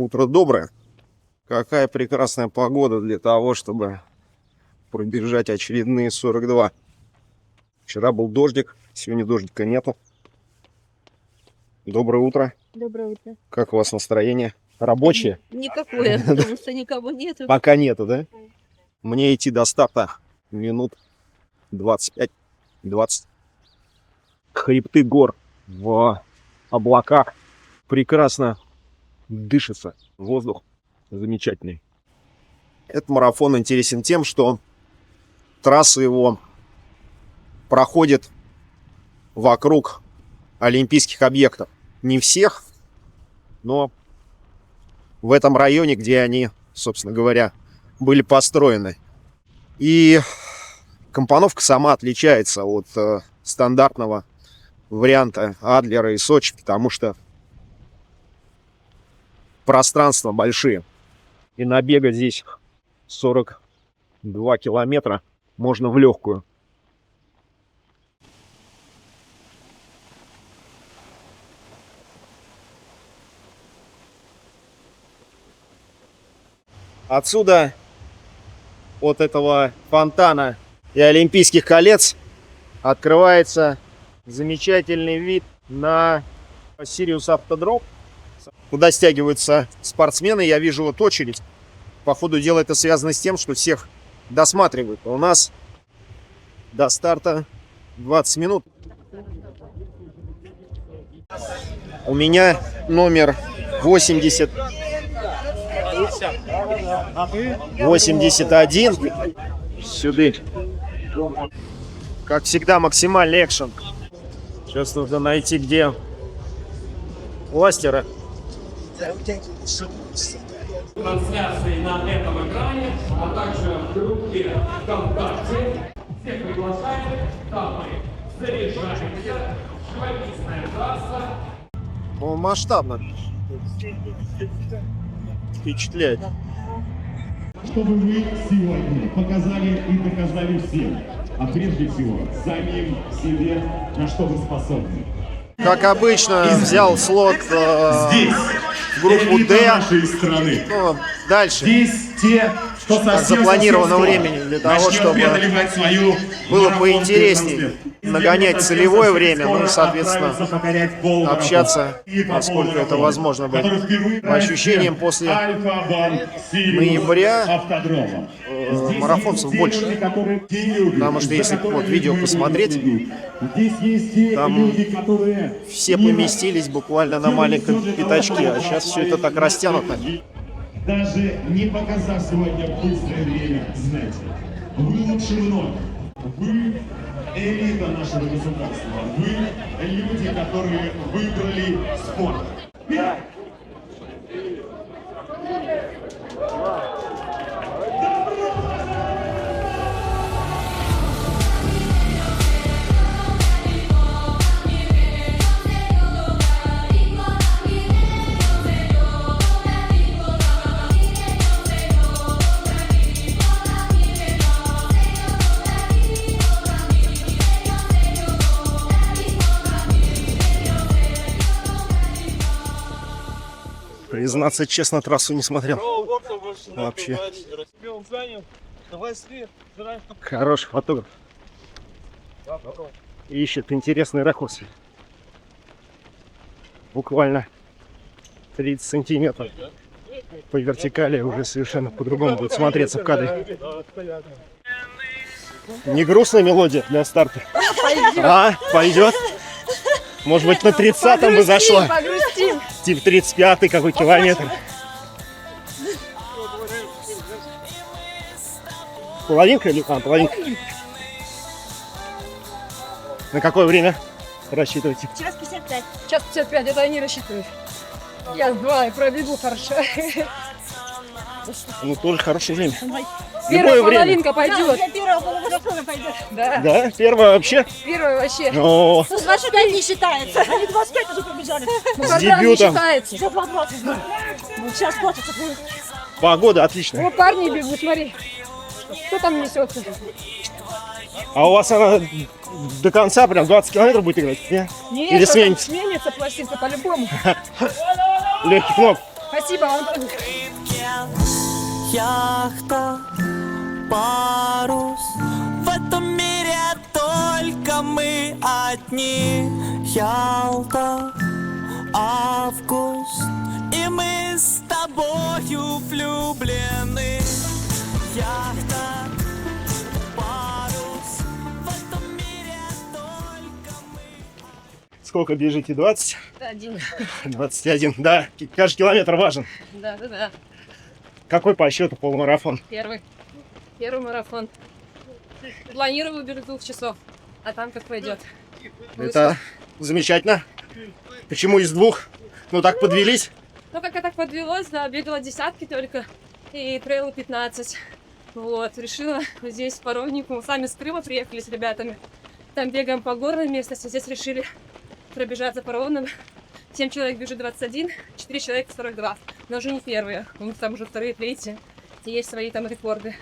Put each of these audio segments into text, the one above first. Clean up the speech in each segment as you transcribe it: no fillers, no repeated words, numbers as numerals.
Утро доброе. Какая прекрасная погода для того, чтобы пробежать очередные 42. Вчера был дождик, сегодня дождика нету. Доброе утро. Доброе утро. Как у вас настроение? Рабочее? Никакое, потому что никого нету. Пока нету, да? Мне идти до старта минут 25-20. Хребты гор в облаках. Прекрасно дышится. Воздух замечательный. Этот марафон интересен тем, что трасса его проходит вокруг олимпийских объектов. Не всех, но в этом районе, где они, собственно говоря, были построены. И компоновка сама отличается от стандартного варианта Адлера и Сочи, потому что пространства большие. И набегать здесь 42 километра можно в легкую. Отсюда, от этого фонтана и Олимпийских колец, открывается замечательный вид на Сириус Автодром, куда стягиваются спортсмены. Я вижу вот очередь. По ходу дела это связано с тем, что всех досматривают. У нас до старта 20 минут. У меня номер 81. Сюда. Как всегда, максимальный экшен. Сейчас нужно найти, где ластера. Трансляции на этом экране, а также в группе ВКонтакте. Всех приглашаем, там мы заряжаемся. Живописная трасса. О, масштабно. Впечатляет. Чтобы вы сегодня показали и доказали всем, а прежде всего самим себе, на что вы способны. Как обычно, взял слот Здесь в группу элита D. нашей страны. Ну, дальше. Здесь те, кто совсем запланировано скоро времени для того, начнет чтобы преодолевать свою было марафонскую поинтереснее трансляцию. нагонять Совсем целевое время, ну и, скоро соответственно, отправиться покорять полумарафон. общаться, И по насколько это полумарафону, возможно будет. который впервые По ощущениям, после Альфа-Бан Сириус ноября автодрома. Здесь марафонцев есть больше. те люди, которые те люди, Потому что если за которыми вот видео вы посмотреть, идете. Здесь есть те там люди, которые все не поместились буквально на маленьком пятачке, а сейчас все это так растянуто. даже не показав сегодня быстрое время, знаете, вы лучше многих. Вы элита нашего государства. Вы люди, которые выбрали спорт. Признаться честно, трассу не смотрел. Вообще. Хороший фотограф. Ищет интересный ракурс. Буквально 30 сантиметров. По вертикали уже совершенно по-другому будет смотреться в кадре. Не грустная мелодия для старта? А, пойдет? Может быть, на 30-м бы зашла? Погрустим. Типа 35-й какой километр. Половинка или... А, половинка. На какое время рассчитываете? Час 55. Час 55, это они рассчитывают. Я с 2 пробегу хорошо. Ну, тоже хорошее время. Первая Любое время. половинка пойдет. Первого полумарафона пойдет. Да. Да, первое вообще. Первая вообще. О, 25 не считается. Они 25 уже побежали. Ну, с программа не дебютом. считается. За 2:20. Ну, сейчас платится. Погода отличная. О, парни бегут, смотри. Кто там несется? А у вас она до конца прям 20 километров будет играть? Нет? Нет, Или потом сменится? сменится пластинка по-любому. Легких ног. Спасибо вам. Яхта, парус. В этом мире только мы одни. Ялта, август. И мы с тобою влюблены. Яхта, парус. В этом мире только мы. Сколько бежите? 20? 1. 21. Да, каждый километр важен. Да. Какой по счету полумарафон? Первый марафон. Планирую бежать 2 часов, а там как пойдет. Это замечательно. Почему из 2? Ну так подвелись. Ну, как я так подвелась, да, бегала десятки только и трейл 15. Вот, решила здесь по ровнику. Сами с Крыма приехали с ребятами. Там бегаем по горной местности, здесь решили пробежаться по ровным. 7 человек бежит 21, 4 человека 42. Но уже не первые, у них там уже вторые, третьи. И есть свои там рекорды.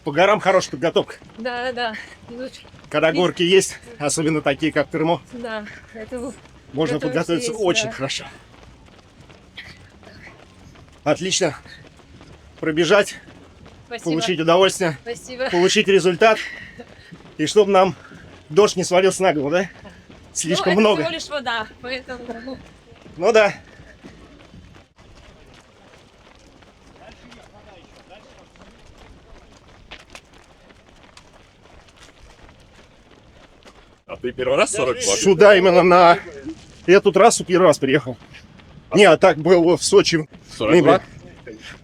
По горам хорошая подготовка. Да. Идут. Когда горки есть, особенно такие, как в Крыму, Да, это можно готовимся подготовиться есть, очень да. хорошо. Отлично. Пробежать, Спасибо. получить удовольствие, Спасибо. получить результат. И чтобы нам дождь не свалился на голову, да? Слишком это много. всего лишь вода, поэтому... Ну да. А ты первый раз 42? Сюда именно на эту трассу первый раз приехал. Не, а так был в Сочи. 42?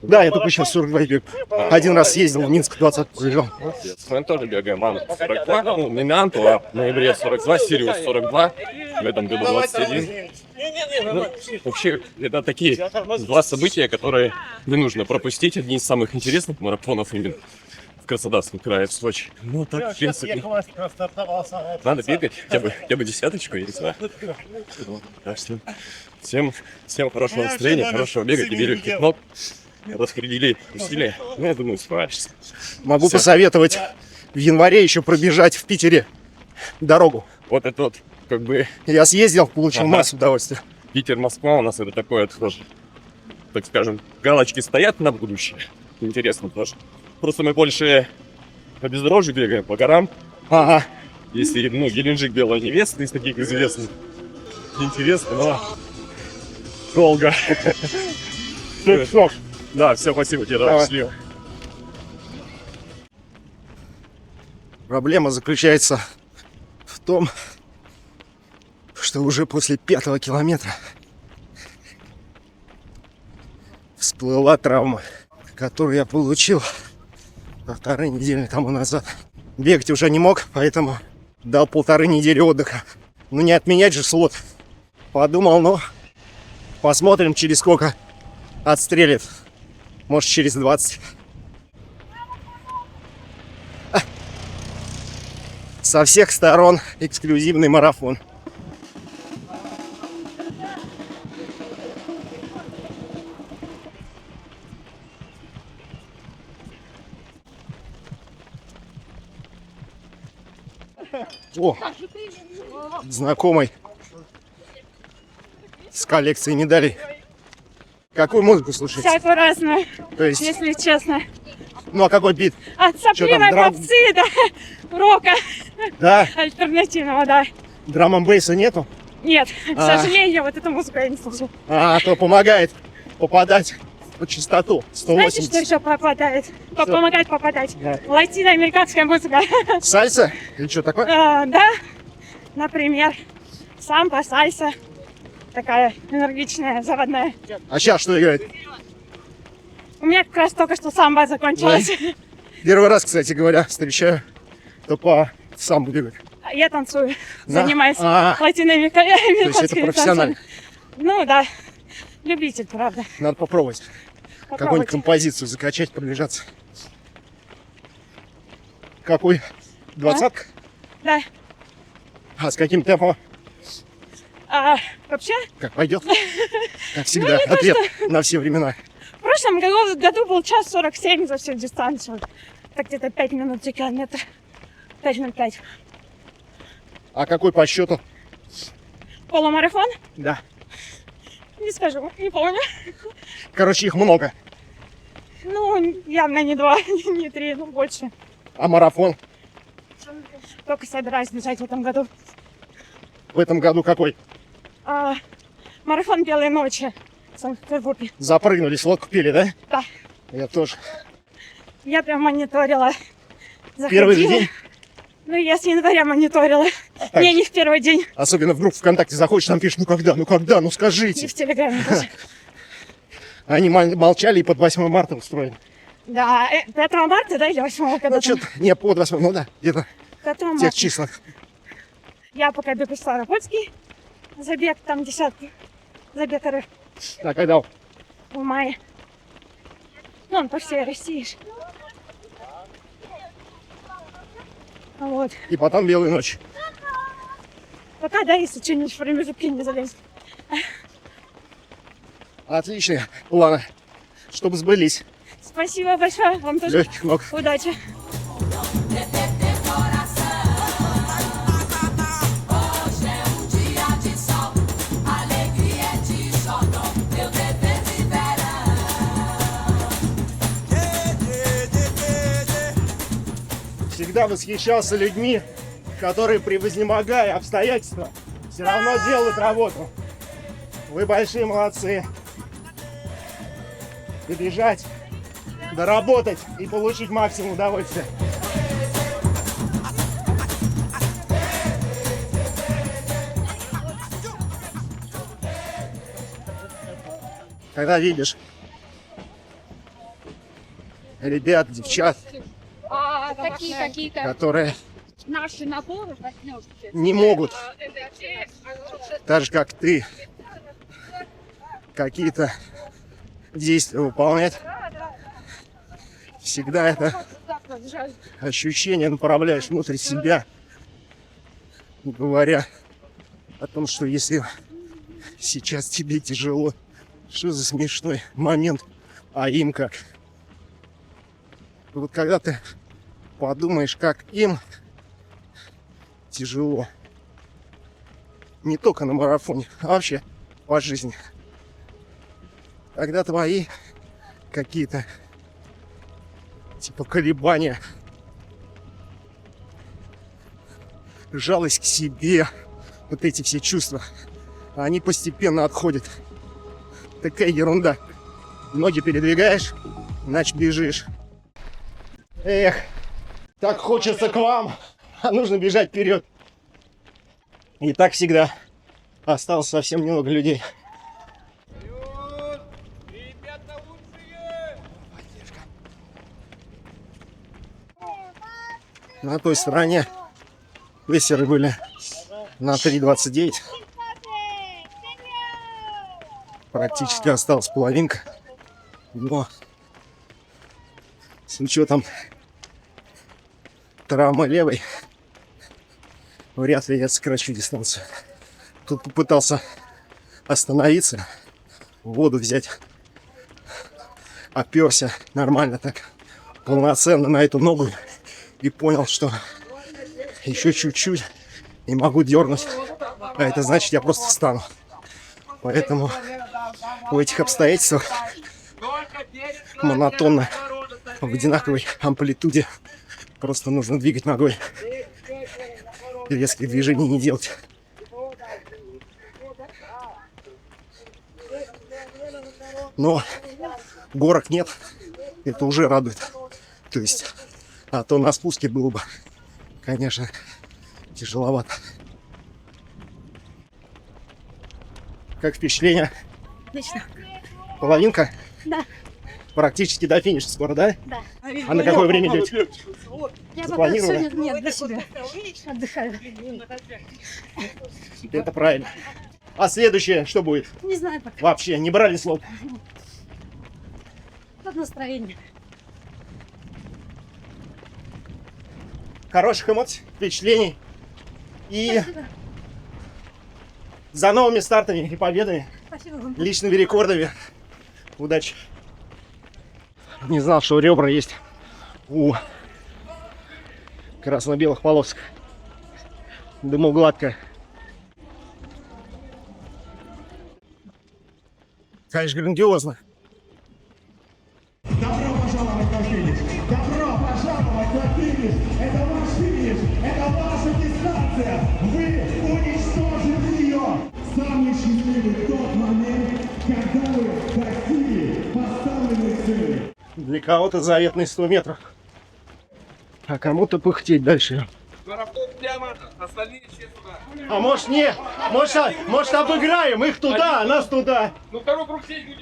Да, я только сейчас 42 бег. Один раз ездил в Минск, 20 пробежал. Мы тоже бегаем. Мама 42, ну, Мемианту, а в ноябре 42, Сириус 42, в этом году 21. Ну, вообще, это такие два события, которые не нужно пропустить. Одни из самых интересных марафонов именно в Краснодарском крае, в Сочи. Ну, так, в принципе, надо бегать, хотя бы десяточку, я не знаю. Ну, так что всем хорошего настроения, хорошего бега, тебе легких ног. Распредели усилия. Ну, я думаю, справишься. Могу Всё. посоветовать в январе еще пробежать в Питере дорогу. Вот это вот, как бы, Я съездил, получил Ага. массу удовольствия. Питер-Москва у нас это такое тоже, так скажем, галочки стоят на будущее. Интересно тоже. Просто мы больше по бездорожью бегаем, по горам. Ага. Если, ну, Геленджик, Белая невеста из таких известных. Интересно, но долго. Да, все, спасибо тебе, Давай. да, счастливо. Проблема заключается в том, что уже после 5-го километра всплыла травма, которую я получил 1,5 недели тому назад. Бегать уже не мог, поэтому дал 1,5 недели отдыха. Ну не отменять же слот. Подумал, ну посмотрим, через сколько отстрелит. Может, через 20. Со всех сторон эксклюзивный марафон. О, знакомый с коллекцией медалей. Какую музыку слушаете? Всякую разную, То есть, если честно. ну а какой бит? От сопливой драм? попсы до рока Да, альтернативного, да. драм-н-бейса нету? Нет, к А. сожалению, вот эту музыку я не слушаю. А то помогает попадать по частоту Знаете, что 180. еще попадает? Помогает попадать. Да. Латиноамериканская музыка. Сальса? Или что такое? Да, например, самбо, сальса. Такая энергичная, заводная. А сейчас что играет? У меня как раз только что самбо закончилась. Первый раз, кстати говоря, встречаю, кто по самбо бегает. Я танцую, Да? занимаюсь А. латиноамериканской То есть это профессионально. Ну да, любитель, правда. Надо попробовать. Какую-нибудь Попробуйте. композицию закачать, пробежаться. Какой? 20-ка? Да. А с каким темпом? Вообще, Как пойдет? Как всегда, не то, ответ на все времена. в прошлом году был 1:47 за всю дистанцию. Так где-то 5 минут за километр. 5:05. А какой по счету? Полумарафон Да. Не скажу, не помню. Короче, их много. Ну, явно не 2, не 3, ну больше. А марафон Только собираюсь бежать в этом году. в этом году какой? Марафон «Белые ночи» в Санкт-Петербурге. Запрыгнули, лодку пили, да? Да. Я тоже. Я прям мониторила. Первый же Заходила. день? Ну, я с января мониторила. Так. Не в первый день. Особенно в группу ВКонтакте заходишь, там пишешь, ну когда, ну И скажите. в Телеграме тоже. Они молчали и под 8 марта устроили. Да, 5 марта, да, или 8 когда Ну, что-то, не, под 8, ну да, где-то 5 в тех марта. числах. Я пока бегу Ставропольский. Забег там 10-й. Забег РФ А когда? в мае. Ну, он по всей России. ж. Вот. И потом белая ночь. Пока, да, если что-нибудь в промежутке не залезет. Отличные планы, чтобы сбылись. Спасибо большое. Вам тоже Легких ног. удачи. Всегда восхищался людьми, которые, превознемогая обстоятельства, все равно делают работу. Вы большие молодцы. Добежать, доработать и получить максимум удовольствия. Когда видишь ребят, девчат, которые Наши наборы не могут, так же как ты, какие-то действия выполнять, всегда это ощущение направляешь внутрь себя, говоря о том, что если сейчас тебе тяжело, что за смешной момент, а им как. Вот когда ты подумаешь, как им тяжело, не только на марафоне, а вообще по жизни, когда твои какие-то типа колебания, жалость к себе, вот эти все чувства, они постепенно отходят. Такая ерунда. Ноги передвигаешь, иначе бежишь. Эх, так хочется к вам, а нужно бежать вперед. И так всегда. Осталось совсем немного людей. На той стороне весеры были на 3:29. Практически осталась половинка. Но с учетом травмы левой вряд ли я сокращу дистанцию. Тут попытался остановиться, воду взять, оперся нормально так, полноценно на эту ногу и понял, что еще чуть-чуть и могу дернуть, а это значит, я просто встану. Поэтому в этих обстоятельствах монотонно в одинаковой амплитуде просто нужно двигать ногой и резких движений не делать. Но горок нет, это уже радует. То есть, а то на спуске было бы, конечно, тяжеловато. Как впечатление? Отлично. Половинка? Да. Практически до финиша скоро, да? Да. А на какое время идете? Я пока Запланировано? сегодня нет для себя. Отдыхаю. Это правильно. А следующее что будет? Не знаю пока. Вообще не брали слов. Под настроение. Хороших эмоций, впечатлений. И Спасибо. за новыми стартами и победами, Спасибо вам. личными рекордами. Удачи. Не знал, что ребра есть у красно-белых полосок. Думал, гладко. конечно, грандиозно. Добро пожаловать на финиш! Добро пожаловать на финиш! Это ваш финиш! Это ваша дистанция! Вы уничтожили ее! Самый счастливый тот момент, когда вы достигли поставленной цели. Для кого-то заветные 100 метров. А кому-то пыхтеть дальше. А может не? Может обыграем их туда, а нас туда. Ну второй круг сеть будет.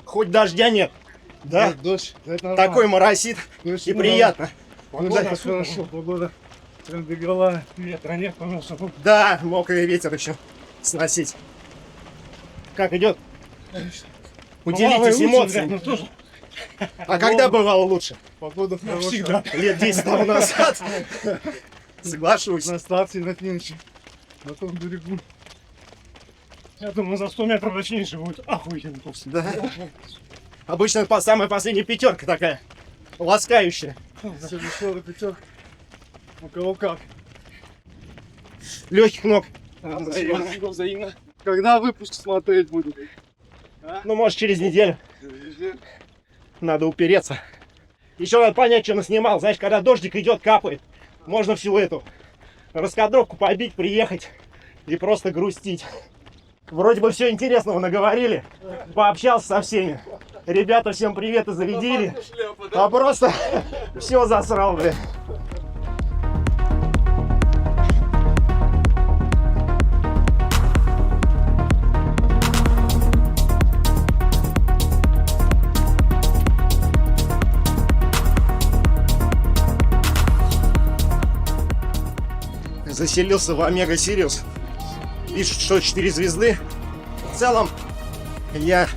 Хоть дождя нет. Да? Дождь, это Такой моросит и приятно. Погода хорошо, погода прям бегала, ветра нет, пожалуйста. Да, мокрый ветер еще сносить. Как идет? Поделитесь эмоциями. Тоже А когда бывало лучше? погода хорошая. Всегда. Лет 10 тому назад. Соглашусь. На старте на финише, на том берегу. Я думаю, за 100 метров точнее будет охуенно просто. Да. Обычно самая последняя пятерка такая. Ласкающая. Все веселый пятёк. У кого как. Легких ног. Спасибо взаимно. Когда выпуск смотреть буду? Ну, может, через неделю. Надо упереться. Еще надо понять, что наснимал. Знаешь, когда дождик идет, капает, можно всю эту раскадровку побить, приехать и просто грустить. Вроде бы все интересного наговорили. Пообщался со всеми. Ребята, всем привет и зарядили. А просто все засрал, бля. Заселился в Омега Сириус. Пишут, что 4 звезды. В целом, я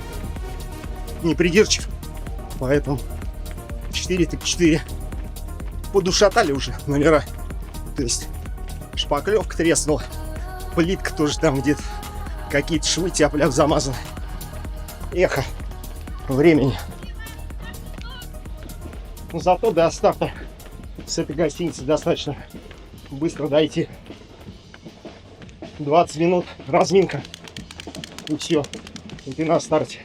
не придирчив, поэтому 4 так 4. Подушатали уже номера. То есть шпаклевка треснула. Плитка тоже там где-то. Какие-то швы тяп-ляп замазаны. Эхо времени. Но зато до старта с этой гостиницы достаточно быстро дойти. 20 минут разминка. И все. И ты на старте.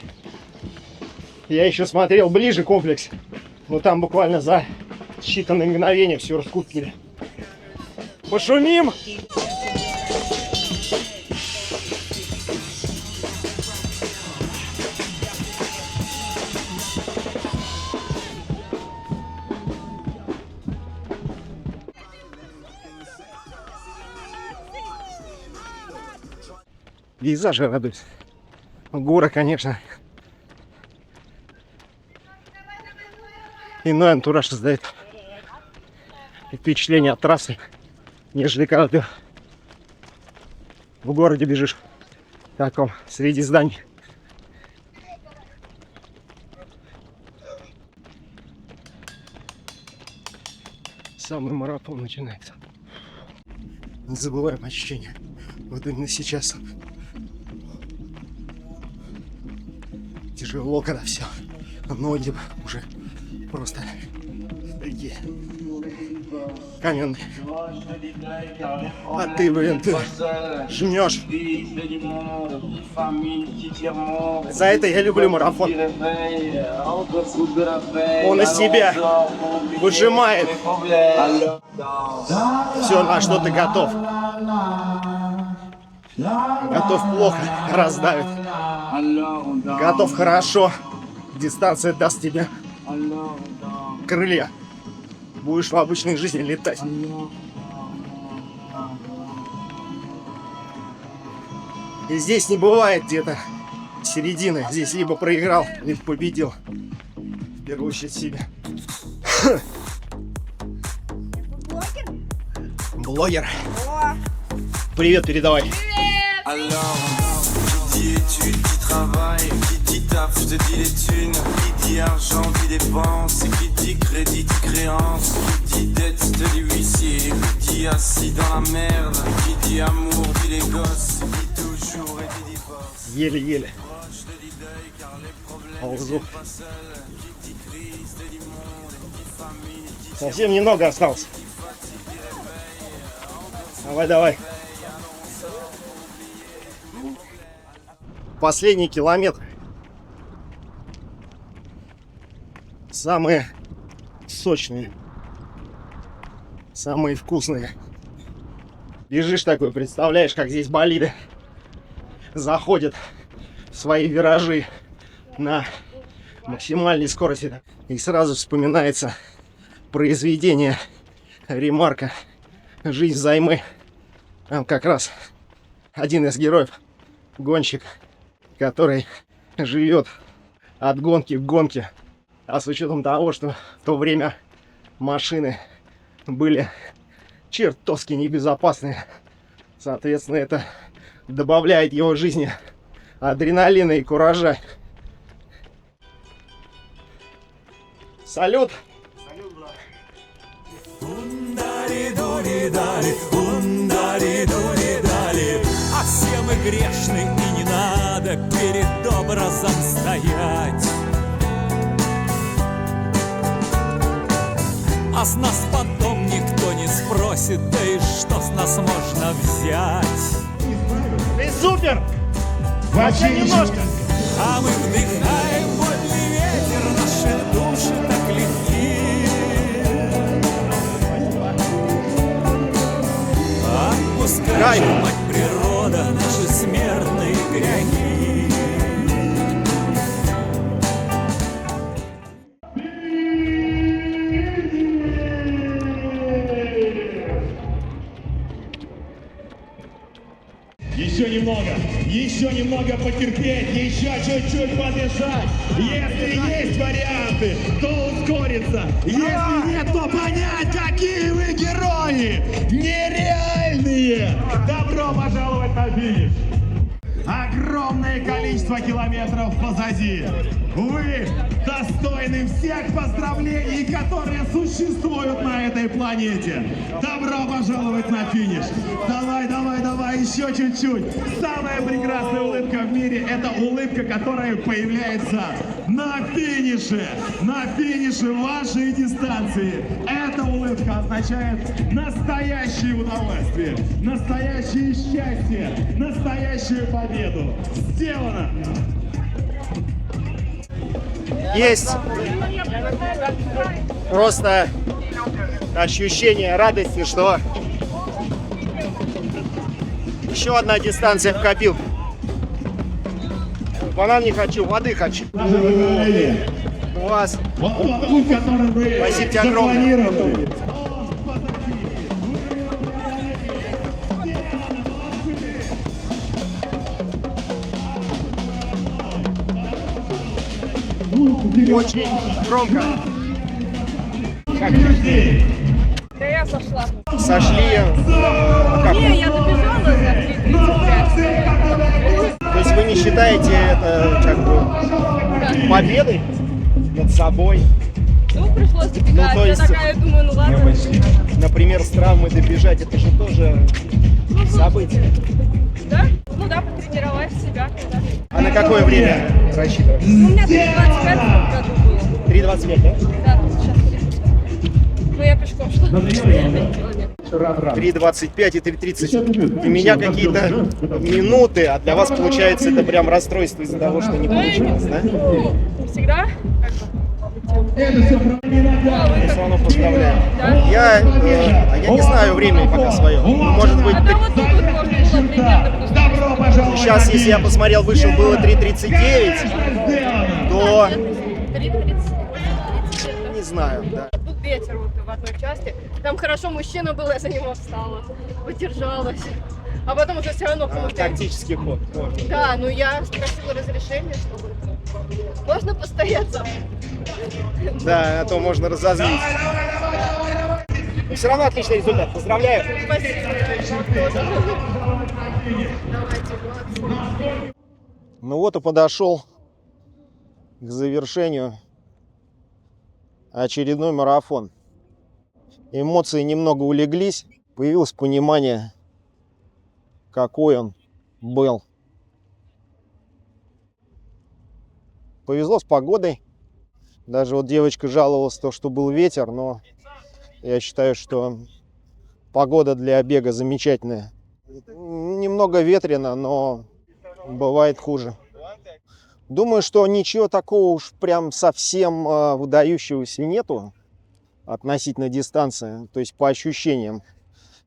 Я еще смотрел ближе комплекс. Но там буквально за считанные мгновения все раскупили. Пошумим! Пейзажи радуют. Горы, конечно. Иной антураж создает. И впечатление от трассы, нежели когда ты в городе бежишь. В таком, среди зданий. Самый марафон начинается. Не забываем ощущения. Вот именно сейчас. Тяжело, когда все. Ноги уже просто такие каменные. А ты, блин, ты жмешь. За это я люблю марафон. Он из себя выжимает. Все, на что ты готов. Готов плохо, раздавит. Готов хорошо. Дистанция даст тебе крылья. Будешь в обычной жизни летать. И здесь не бывает где-то середины. Здесь либо проиграл, либо победил. В первую очередь себя. Блогер. Привет, передавай. Qui dit études, qui travaille, qui dit taf, je te dis les thunes. Qui dit argent, dit dépense. Qui dit crédit, dit créance. Qui dit dette, je te dis huissier. Qui dit assis dans la merde. Qui dit amour, dit les gosses. Qui dit toujours et dit divorce. Еле-еле. Je te dis deuil car les problèmes Ползу. c'est pas seul. Qui dit crise, te dit monde. Qui dit famille, dit Совсем немного осталось. Давай, давай. Последний километр. Самые сочные. Самые вкусные. Бежишь такой, представляешь, как здесь болиды заходят в свои виражи на максимальной скорости. И сразу вспоминается произведение Ремарка «Жизнь взаймы». Там как раз один из героев, гонщик, который живет от гонки к гонке. А с учетом того, что в то время машины были чертовски небезопасные, соответственно, это добавляет его жизни адреналина и куража. Салют! А все мы грешны, и не надо перед образом стоять. А с нас потом никто не спросит, да и что с нас можно взять? Ты супер! Вообще немножко. А мы вдыхаем вольный ветер, наши души так легки. Отпускай, мать природа, наши смертные грехи. Еще немного потерпеть, еще чуть-чуть подышать. Если есть варианты, то ускориться. Если нет, то понять, какие вы герои! Нереальные! Добро пожаловать на финиш! Огромное количество километров позади. Вы достойны всех поздравлений, которые существуют на этой планете. Добро пожаловать на финиш. Давай, давай, давай, еще чуть-чуть. Самая прекрасная улыбка в мире – это улыбка, которая появляется на финише вашей дистанции. Эта улыбка означает настоящее удовольствие, настоящее счастье, настоящую победу. Сделано! Есть просто ощущение радости, что еще одна дистанция в копилку. Банан не хочу, воды хочу. Класс. Спасибо тебе огромное. Очень громко. Да я сошла. Сошли. Как? Не, я добежала за 3:35. То есть вы не считаете это как бы победой над собой? Ну, пришлось добегать. Ну, то есть- Я такая думаю, ну ладно. Например, с травмой добежать, это же тоже событие. Да? Ну да, потренировать себя. Да. А на какое время рассчитываешь? Ну, у меня 3:25 в этом году было. 3:25, да? Да, сейчас 3:25. Ну, я пешком шла. 3:25 и 3:30. У меня какие-то минуты, а для вас, получается, это прям расстройство из-за того, что не получилось, да? Ну, всегда как бы. Я все равно поздравляю. Да? Я не знаю времени пока свое. Может быть, А там вот тут вот можно было примерно плюс-минус. сейчас, если я посмотрел, вышел, было 3:39, то 3:30. не знаю, да. Был ветер вот в одной части. Там хорошо мужчина был, я за него встала. Удержалась. А потом уже все равно внутри. Тактический ход. Вот. Да, ну я спросила разрешение, чтобы... Можно постоять за мной? Да, а то можно разозлиться. Но все равно отличный результат. Поздравляю. Спасибо. Давайте, молодцы. Ну вот и подошел к завершению очередной марафон. Эмоции немного улеглись, появилось понимание, какой он был. Повезло с погодой. Даже вот девочка жаловалась, то, что был ветер, но я считаю, что Погода для бега замечательная. Немного ветрено, но бывает хуже. Думаю, что ничего такого уж прям совсем выдающегося нету относительно дистанции, то есть по ощущениям.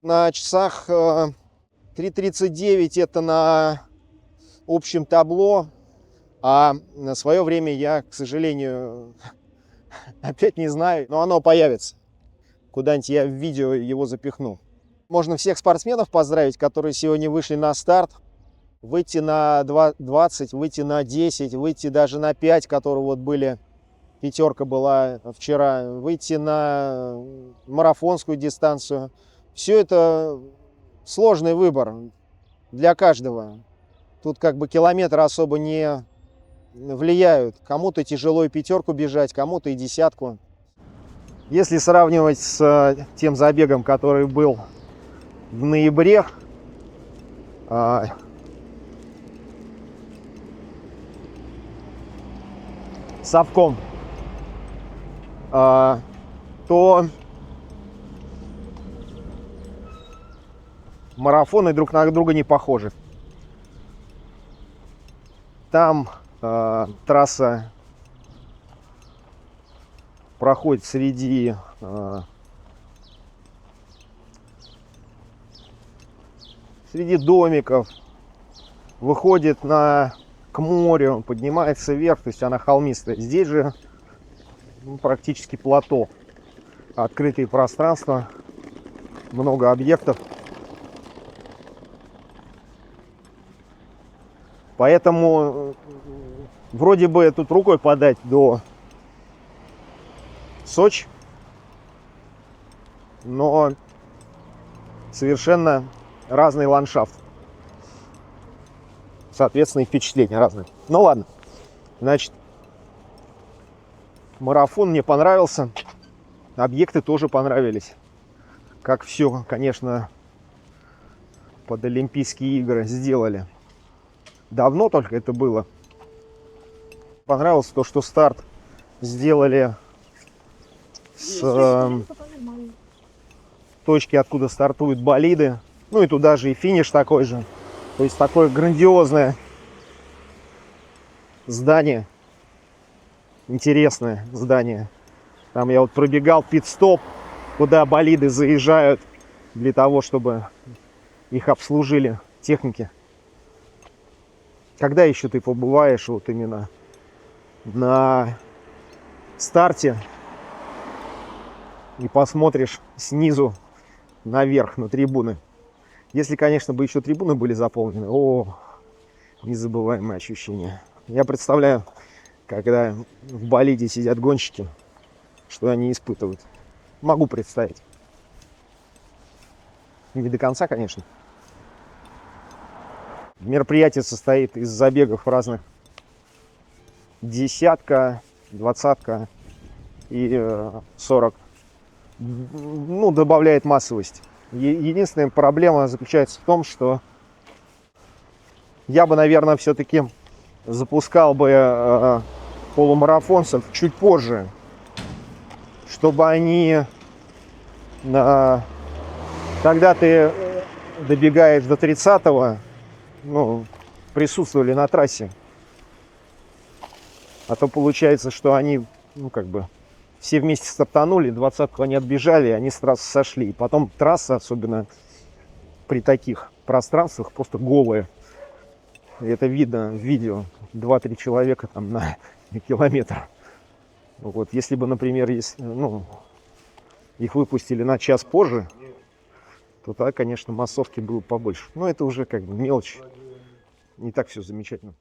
На часах 3:39 это на общем табло, а на свое время я, к сожалению, опять не знаю, но оно появится. Куда-нибудь я в видео его запихну. Можно всех спортсменов поздравить, которые сегодня вышли на старт. Выйти на 20, выйти на 10, выйти даже на 5, которые вот были, пятерка была вчера, выйти на марафонскую дистанцию. Все это сложный выбор для каждого. Тут как бы километры особо не влияют. Кому-то тяжело и пятерку бежать, кому-то и десятку. Если сравнивать с тем забегом, который был в ноябре, совком, то марафоны друг на друга не похожи. Там трасса проходит среди домиков, выходит к морю, поднимается вверх, то есть она холмистая. Здесь же практически плато, открытые пространства, много объектов. Поэтому вроде бы тут рукой подать до Сочи, но совершенно разный ландшафт. Соответственно, и впечатления разные. Ну ладно, значит, марафон мне понравился, объекты тоже понравились. Как все, конечно, под Олимпийские игры сделали. Давно только это было. Понравилось то, что старт сделали с точки, откуда стартуют болиды. Ну и туда же и финиш такой же. То есть такое грандиозное здание. Интересное здание. Там я вот пробегал пит-стоп, куда болиды заезжают для того, чтобы их обслужили техники. Когда еще ты побываешь вот именно на старте и посмотришь снизу наверх на трибуны? Если, конечно, бы еще трибуны были заполнены, незабываемые ощущения. Я представляю, когда в болиде сидят гонщики, что они испытывают. Могу представить. Не до конца, конечно. Мероприятие состоит из забегов разных. Десятка, двадцатка и 40. Ну, добавляет массовость. Единственная проблема заключается в том, что я бы, наверное, все-таки запускал бы полумарафонцев чуть позже, чтобы они, когда ты добегаешь до 30-го, присутствовали на трассе. А то получается, что они, все вместе стартанули, 20-ку они отбежали, они с трассы сошли. И потом трасса, особенно при таких пространствах, просто голая. И это видно в видео. 2-3 человека там на километр. Вот. Если бы, например, их выпустили на час позже, то тогда, конечно, массовки было побольше. Но это уже мелочь. Не так все замечательно.